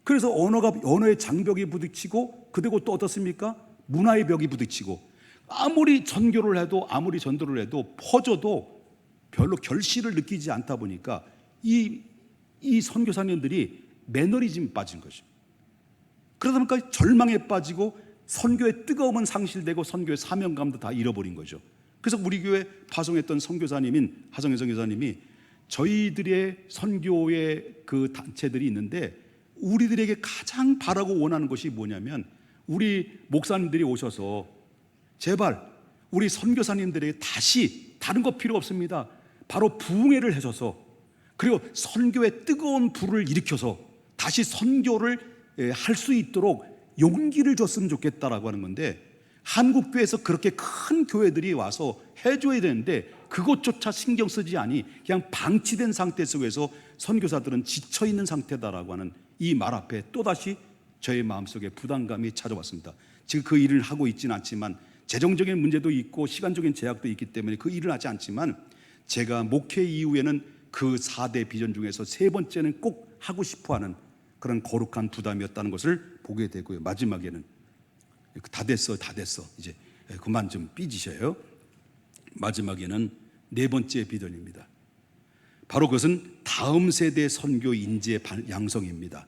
그래서 언어의 장벽이 부딪히고, 그리고 또 어떻습니까? 문화의 벽이 부딪히고, 아무리 전교를 해도 아무리 전도를 해도 퍼져도 별로 결실을 느끼지 않다 보니까 이 선교사님들이 매너리즘에 빠진 거죠. 그러다 보니까 절망에 빠지고 선교의 뜨거움은 상실되고 선교의 사명감도 다 잃어버린 거죠. 그래서 우리 교회 파송했던 선교사님인 하성현 선교사님이 저희들의 선교의 그 단체들이 있는데 우리들에게 가장 바라고 원하는 것이 뭐냐면 우리 목사님들이 오셔서 제발 우리 선교사님들에게 다시 다른 거 필요 없습니다. 바로 부흥회를 해줘서 그리고 선교의 뜨거운 불을 일으켜서 다시 선교를 할 수 있도록 용기를 줬으면 좋겠다라고 하는 건데 한국 교회에서 그렇게 큰 교회들이 와서 해줘야 되는데 그것조차 신경 쓰지 않니 그냥 방치된 상태 속에서 선교사들은 지쳐있는 상태다라고 하는 이 말 앞에 또다시 저의 마음속에 부담감이 찾아왔습니다. 지금 그 일을 하고 있지는 않지만 재정적인 문제도 있고 시간적인 제약도 있기 때문에 그 일을 하지 않지만 제가 목회 이후에는 그 4대 비전 중에서 세 번째는 꼭 하고 싶어하는 그런 거룩한 부담이었다는 것을 보게 되고요. 마지막에는 다 됐어 이제 그만 좀 삐지셔요. 마지막에는 네 번째 비전입니다. 바로 그것은 다음 세대 선교 인재 양성입니다.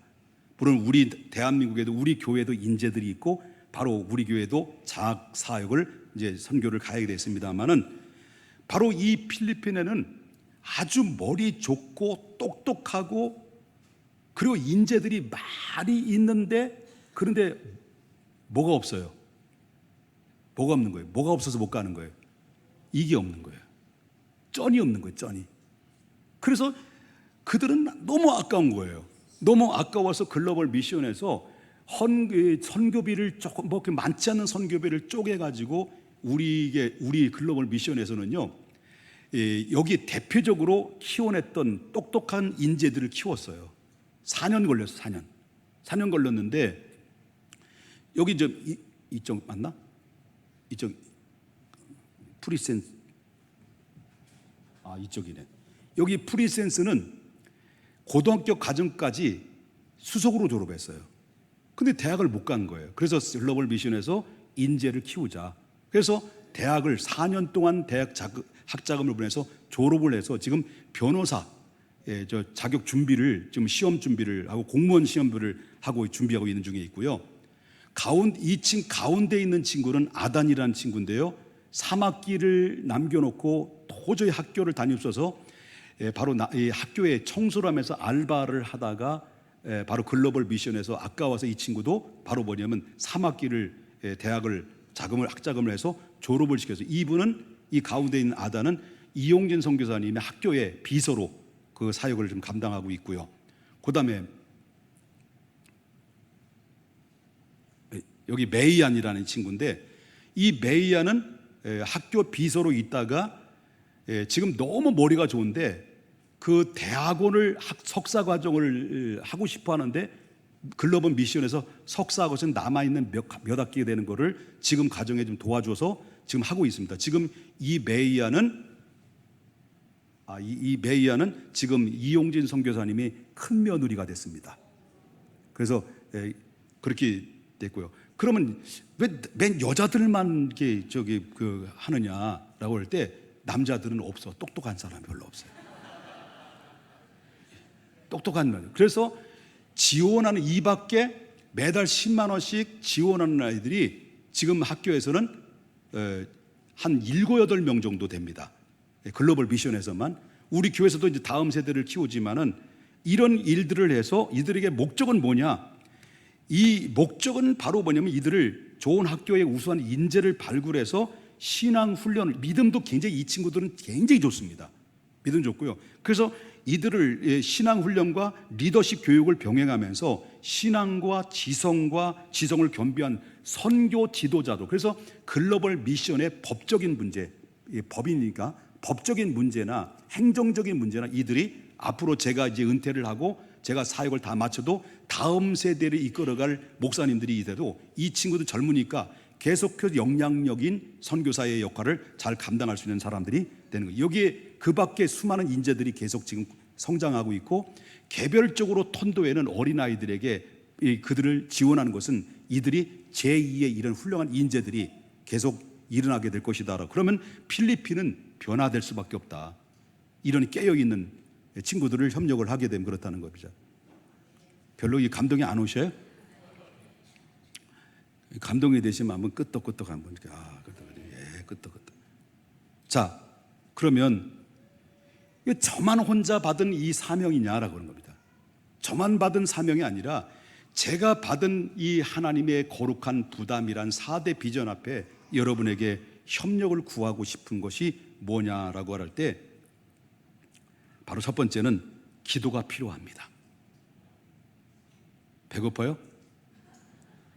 물론 우리 대한민국에도 우리 교회도 인재들이 있고 바로 우리 교회도 장학 사역을 이제 선교를 가야 됐습니다만은 바로 이 필리핀에는 아주 머리 좋고 똑똑하고 그리고 인재들이 많이 있는데 그런데 뭐가 없어요? 뭐가 없는 거예요? 뭐가 없어서 못 가는 거예요? 이게 없는 거예요. 쩐이 없는 거예요. 쩐이. 그래서 그들은 너무 아까운 거예요. 너무 아까워서 글로벌 미션에서 선교비를 조금 뭐 많지 않은 선교비를 쪼개가지고 우리 글로벌 미션에서는요 여기 대표적으로 키워냈던 똑똑한 인재들을 키웠어요. 4년 걸렸어요. 4년 걸렸는데 여기 이쪽 맞나? 이쪽 프리센스 이쪽이네. 여기 프리센스는 고등학교 과정까지 수석으로 졸업했어요. 근데 대학을 못 간 거예요. 그래서 글로벌 미션에서 인재를 키우자. 그래서 대학을 4년 동안 대학 학자금을 보내서 졸업을 해서 지금 변호사 자격 준비를 지금 시험 준비를 하고 공무원 시험을 하고 준비하고 있는 중에 있고요. 가운데 있는 친구는 아단이라는 친구인데요. 3학기를 남겨놓고 도저히 학교를 다닐 수 없어서 바로 이 학교에 청소를 하면서 알바를 하다가 바로 글로벌 미션에서 아까워서 이 친구도 바로 뭐냐면 3학기를 대학을 학자금을 해서 졸업을 시켜서 이분은 이 가운데 있는 아단은 이용진 선교사님의 학교의 비서로 그 사역을 좀 감당하고 있고요. 그 다음에 여기 메이안이라는 친구인데 이 메이안은 학교 비서로 있다가 지금 너무 머리가 좋은데 그 대학원을 석사 과정을 하고 싶어 하는데 글로벌 미션에서 석사 것은 남아있는 몇 학기 되는 거를 지금 과정에 좀 도와줘서 지금 하고 있습니다. 지금 이 메이안은 지금 이용진 선교사님이 큰 며느리가 됐습니다. 그래서 그렇게 됐고요. 그러면 왜 맨 여자들만 이렇게 하느냐라고 할 때 남자들은 없어. 똑똑한 사람 별로 없어요. 똑똑한 면. 그래서 지원하는 이 밖에 매달 10만 원씩 지원하는 아이들이 지금 학교에서는 한 7, 8명 정도 됩니다. 글로벌 미션에서만. 우리 교회에서도 이제 다음 세대를 키우지만은 이런 일들을 해서 이들에게 목적은 뭐냐? 이 목적은 바로 뭐냐면 이들을 좋은 학교에 우수한 인재를 발굴해서 신앙 훈련을, 믿음도 굉장히 이 친구들은 굉장히 좋습니다. 믿음 좋고요. 그래서 이들을 신앙 훈련과 리더십 교육을 병행하면서 신앙과 지성을 겸비한 선교 지도자도. 그래서 글로벌 미션의 법적인 문제, 법이니까 법적인 문제나 행정적인 문제나 이들이 앞으로 제가 이제 은퇴를 하고 제가 사역을 다 마쳐도 다음 세대를 이끌어갈 목사님들이 있어도 이 친구들 젊으니까 계속해서 영향력인 선교사의 역할을 잘 감당할 수 있는 사람들이 되는 거예요. 여기에 그 밖에 수많은 인재들이 계속 지금 성장하고 있고, 개별적으로 턴도에는 어린아이들에게 그들을 지원하는 것은 이들이 제2의 이런 훌륭한 인재들이 계속 일어나게 될 것이다. 그러면 필리핀은 변화될 수밖에 없다. 이런 깨어있는 친구들을 협력을 하게 되면 그렇다는 겁니다. 별로 이 감동이 안 오셔요? 감동이 되시면 한번 끄떡끄떡 한번 이렇게 끄떡끄떡. 자, 그러면 저만 혼자 받은 이 사명이냐라고 그런 겁니다. 저만 받은 사명이 아니라 제가 받은 이 하나님의 거룩한 부담이란 4대 비전 앞에 여러분에게 협력을 구하고 싶은 것이 뭐냐라고 할 때 바로 첫 번째는 기도가 필요합니다. 배고파요?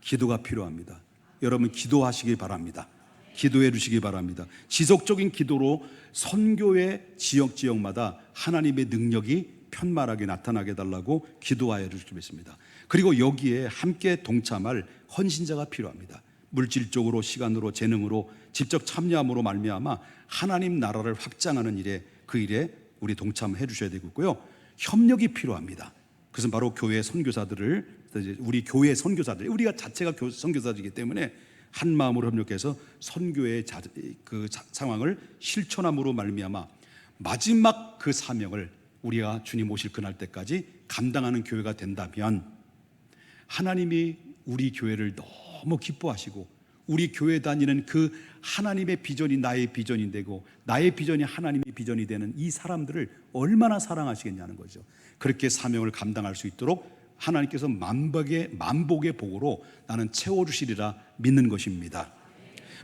기도가 필요합니다. 여러분 기도하시기 바랍니다. 기도해 주시기 바랍니다. 지속적인 기도로 선교의 지역마다 하나님의 능력이 편말하게 나타나게 달라고 기도하여 주시겠습니다. 그리고 여기에 함께 동참할 헌신자가 필요합니다. 물질적으로, 시간으로, 재능으로 직접 참여함으로 말미암아 하나님 나라를 확장하는 일에, 그 일에 우리 동참해 주셔야 되고요. 협력이 필요합니다. 그것은 바로 교회 선교사들을, 우리 교회 선교사들, 우리가 자체가 선교사들이기 때문에 한 마음으로 협력해서 선교의 상황을 실천함으로 말미암아 마지막 그 사명을 우리가 주님 오실 그날 때까지 감당하는 교회가 된다면 하나님이 우리 교회를 너무 기뻐하시고 우리 교회 다니는 그 하나님의 비전이 나의 비전이 되고 나의 비전이 하나님의 비전이 되는 이 사람들을 얼마나 사랑하시겠냐는 거죠. 그렇게 사명을 감당할 수 있도록 하나님께서 만복의 복으로 나는 채워주시리라 믿는 것입니다.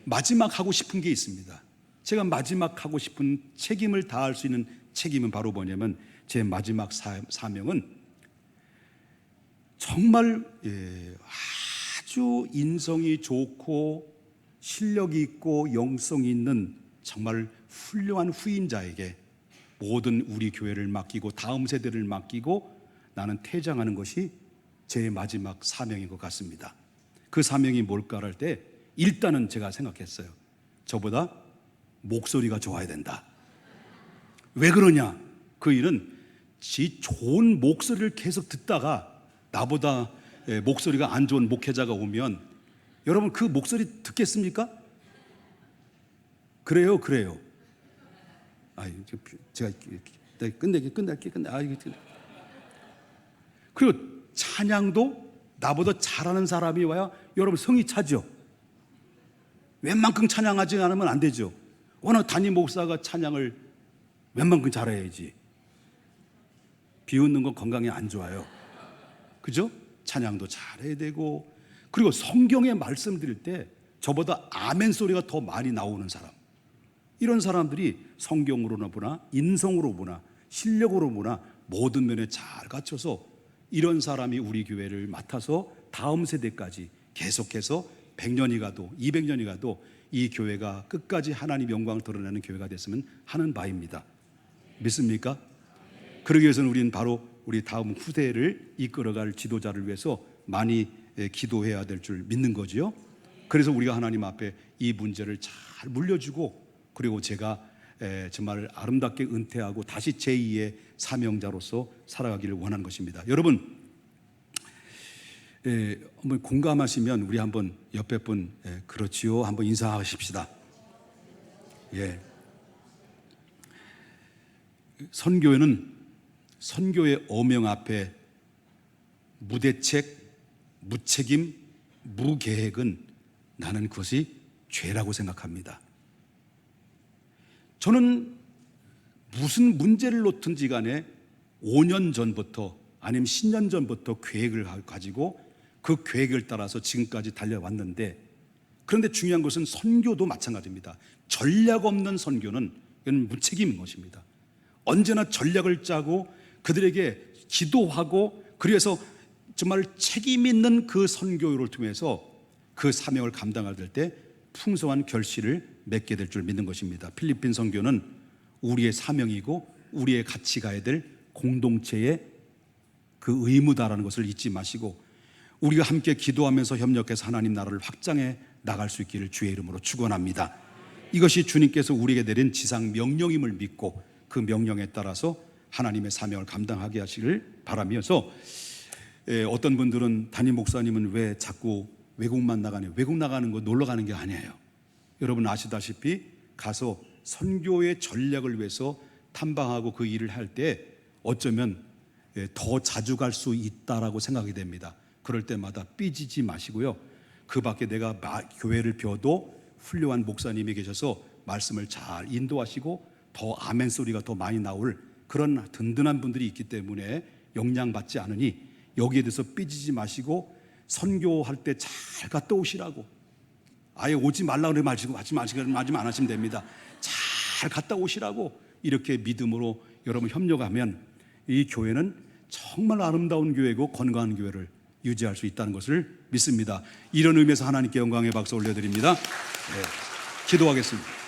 마지막 하고 싶은 게 있습니다. 제가 마지막 하고 싶은 책임을 다할 수 있는 책임은 바로 뭐냐면 제 마지막 사명은 정말 아주 인성이 좋고 실력이 있고 영성이 있는 정말 훌륭한 후임자에게 모든 우리 교회를 맡기고 다음 세대를 맡기고 나는 퇴장하는 것이 제 마지막 사명인 것 같습니다. 그 사명이 뭘까 할 때 일단은 제가 생각했어요. 저보다 목소리가 좋아야 된다. 왜 그러냐? 그 일은 지 좋은 목소리를 계속 듣다가 나보다 목소리가 안 좋은 목회자가 오면 여러분 그 목소리 듣겠습니까? 그래요. 제가 끝낼게. 그리고 찬양도 나보다 잘하는 사람이 와야 여러분 성이 차죠. 웬만큼 찬양하지 않으면 안 되죠. 워낙 담임 목사가 찬양을 웬만큼 잘해야지. 비웃는 건 건강에 안 좋아요. 그죠? 찬양도 잘해야 되고, 그리고 성경에 말씀드릴 때 저보다 아멘 소리가 더 많이 나오는 사람, 이런 사람들이 성경으로나 보나 인성으로 보나 실력으로 보나 모든 면에 잘 갖춰서 이런 사람이 우리 교회를 맡아서 다음 세대까지 계속해서 100년이 가도 200년이 가도 이 교회가 끝까지 하나님 영광을 드러내는 교회가 됐으면 하는 바입니다. 믿습니까? 그러기 위해서는 우리는 바로 우리 다음 후대를 이끌어갈 지도자를 위해서 많이 기도해야 될 줄 믿는 거지요. 그래서 우리가 하나님 앞에 이 문제를 잘 물려주고, 그리고 제가 정말 아름답게 은퇴하고 다시 제2의 사명자로서 살아가기를 원하는 것입니다. 여러분, 한번 공감하시면 우리 한번 옆에 분 그렇지요 한번 인사하십시다. 예. 선교회는 선교의 어명 앞에 무대책, 무책임, 무계획은 나는 그것이 죄라고 생각합니다. 저는 무슨 문제를 놓든지 간에 5년 전부터 아니면 10년 전부터 계획을 가지고 그 계획을 따라서 지금까지 달려왔는데, 그런데 중요한 것은 선교도 마찬가지입니다. 전략 없는 선교는 이건 무책임인 것입니다. 언제나 전략을 짜고 그들에게 기도하고, 그래서 정말 책임 있는 그 선교를 통해서 그 사명을 감당할 때 풍성한 결실을 맺게 될 줄 믿는 것입니다. 필리핀 선교는 우리의 사명이고 우리의 같이 가야 될 공동체의 그 의무다라는 것을 잊지 마시고, 우리가 함께 기도하면서 협력해서 하나님 나라를 확장해 나갈 수 있기를 주의 이름으로 축원합니다. 이것이 주님께서 우리에게 내린 지상 명령임을 믿고 그 명령에 따라서 하나님의 사명을 감당하게 하시기를 바라면서, 어떤 분들은 담임 목사님은 왜 자꾸 외국만 나가냐, 외국 나가는 거 놀러 가는 게 아니에요. 여러분 아시다시피 가서 선교의 전략을 위해서 탐방하고 그 일을 할 때 어쩌면 더 자주 갈 수 있다라고 생각이 됩니다. 그럴 때마다 삐지지 마시고요, 그 밖에 내가 교회를 벼도 훌륭한 목사님이 계셔서 말씀을 잘 인도하시고 더 아멘 소리가 더 많이 나올 그런 든든한 분들이 있기 때문에 영향받지 않으니 여기에 대해서 삐지지 마시고 선교할 때 잘 갔다 오시라고. 아예 오지 말라 그래 하지 마시면 됩니다. 잘 갔다 오시라고 이렇게 믿음으로 여러분 협력하면 이 교회는 정말 아름다운 교회고 건강한 교회를 유지할 수 있다는 것을 믿습니다. 이런 의미에서 하나님께 영광의 박수 올려드립니다. 네, 기도하겠습니다.